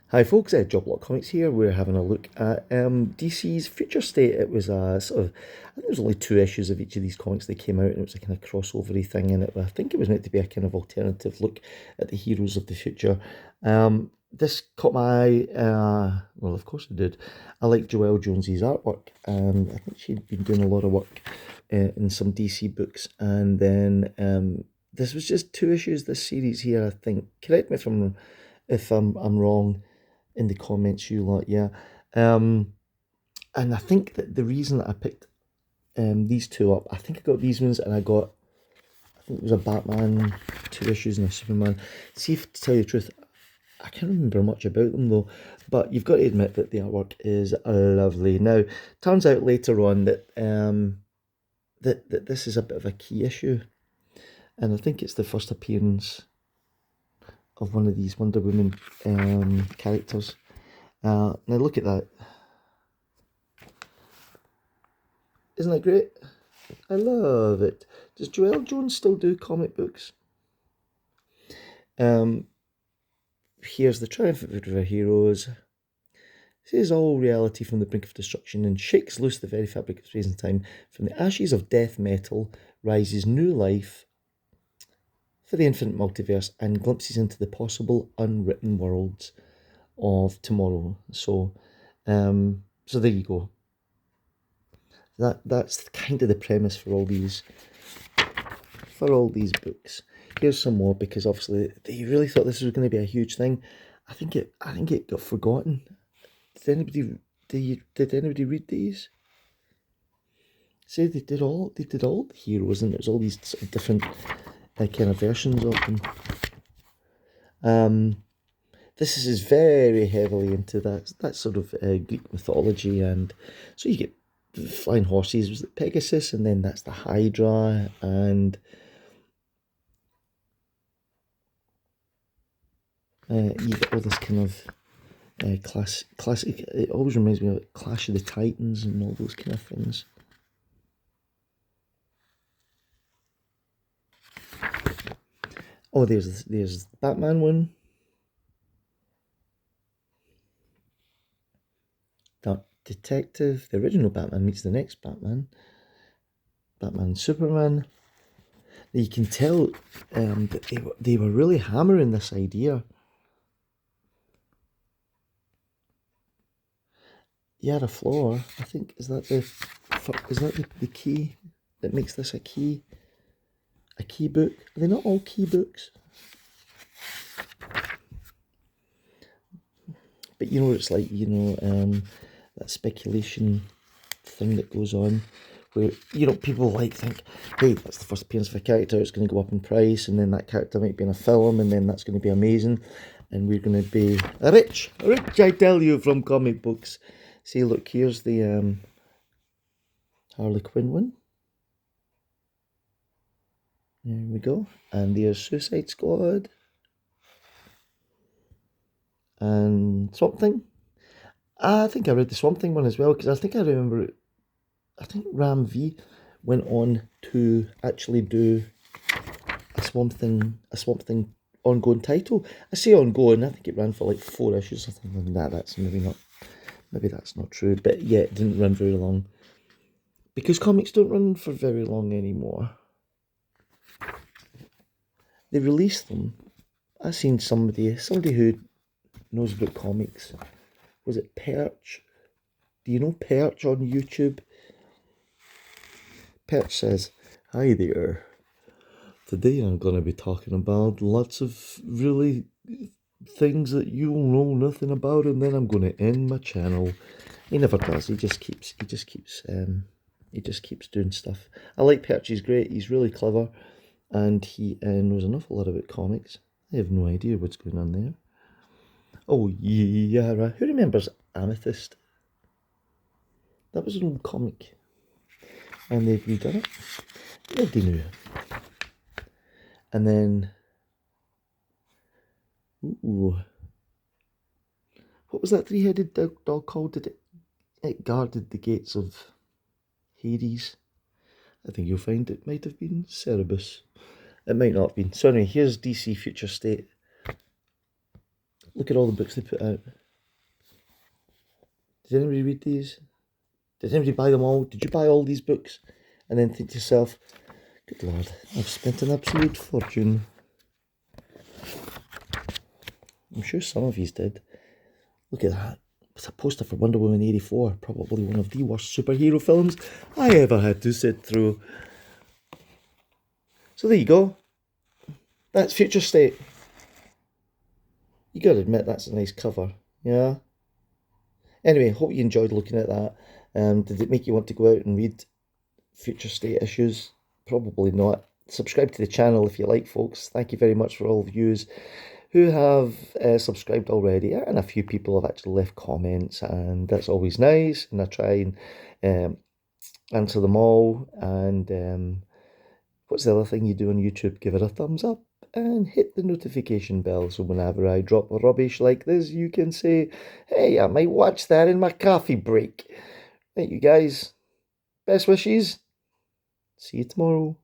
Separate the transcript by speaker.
Speaker 1: Hi folks, Job Lot Comics here. We're having a look at DC's Future State. It was a sort of, I think there was only 2 issues of each of these comics that came out, and it was a kind of crossovery thing. And I think it was meant to be a kind of alternative look at the heroes of the future. This caught my eye. Well, of course it did. I like Joelle Jones's artwork, and I think she'd been doing a lot of work in some DC books. And then this was just 2 issues. This series here, I think. Correct me if I'm wrong in the comments, you lot, yeah. And I think that the reason that I picked these two up, I think I got these ones, and I think it was a Batman 2 issues and a Superman. See, if to tell you the truth, I can't remember much about them though, but you've got to admit that the artwork is lovely. Now, turns out later on that that this is a bit of a key issue, and I think it's the first appearance of one of these Wonder Woman characters. Now look at that. Isn't that great? I love it. Does Joelle Jones still do comic books? Here's the triumph of our heroes. Sees all reality from the brink of destruction and shakes loose the very fabric of space and time. From the ashes of death metal rises new life for the infinite multiverse and glimpses into the possible unwritten worlds of tomorrow. So there you go. That's kind of the premise for all these books. Here's some more, because obviously they really thought this was going to be a huge thing. I think it got forgotten. Did anybody read these? Say they did all the heroes, and there's all these sort of different kind of versions of them. This is very heavily into that sort of Greek mythology, and so you get flying horses was the Pegasus, and then that's the Hydra, and you get all this kind of classic. It always reminds me of Clash of the Titans and all those kind of things. Oh, there's the Batman one. That detective, the original Batman meets the next Batman. Batman and Superman. You can tell that they were really hammering this idea. Yara Floor, I think, is that the key that makes this a key book? Are they not all key books? But you know what it's like, that speculation thing that goes on, where people think, hey, that's the first appearance of a character, it's going to go up in price, and then that character might be in a film, and then that's going to be amazing, and we're going to be rich, I tell you, from comic books. See, look, here's the Harley Quinn one. There we go. And there's Suicide Squad. And Swamp Thing. I think I read the Swamp Thing one as well, because I think I remember it. I think Ram V went on to actually do a Swamp Thing ongoing title. I say ongoing, I think it ran for like 4 issues or something like that. Maybe that's not true, but yeah, it didn't run very long. Because comics don't run for very long anymore. They released them. I seen somebody who knows about comics. Was it Perch? Do you know Perch on YouTube? Perch says, "Hi there. Today I'm going to be talking about lots of really things that you'll know nothing about, and then I'm going to end my channel." He never does. He just keeps doing stuff. I like Perch. He's great. He's really clever, and he knows an awful lot about comics. I have no idea what's going on there. Oh, Yara. Who remembers Amethyst? That was an old comic, and they've redone it. Nobody knew. And then, ooh, what was that 3-headed dog called? It guarded the gates of Hades? I think you'll find it might have been Cerberus. It might not have been. So anyway, here's DC Future State. Look at all the books they put out. Did anybody read these? Did anybody buy them all? Did you buy all these books? And then think to yourself, good lord, I've spent an absolute fortune. I'm sure some of you did. Look at that. It's a poster for Wonder Woman 84. Probably one of the worst superhero films I ever had to sit through. So there you go. That's Future State. You gotta admit that's a nice cover. Yeah? Anyway, hope you enjoyed looking at that. Did it make you want to go out and read Future State issues? Probably not. Subscribe to the channel if you like, folks. Thank you very much for all of yous who have subscribed already, and a few people have actually left comments, and that's always nice, and I try and answer them all. And what's the other thing you do on YouTube? Give it a thumbs up and hit the notification bell, so whenever I drop rubbish like this, you can say, hey, I might watch that in my coffee break. Right, you guys, best wishes. See you tomorrow.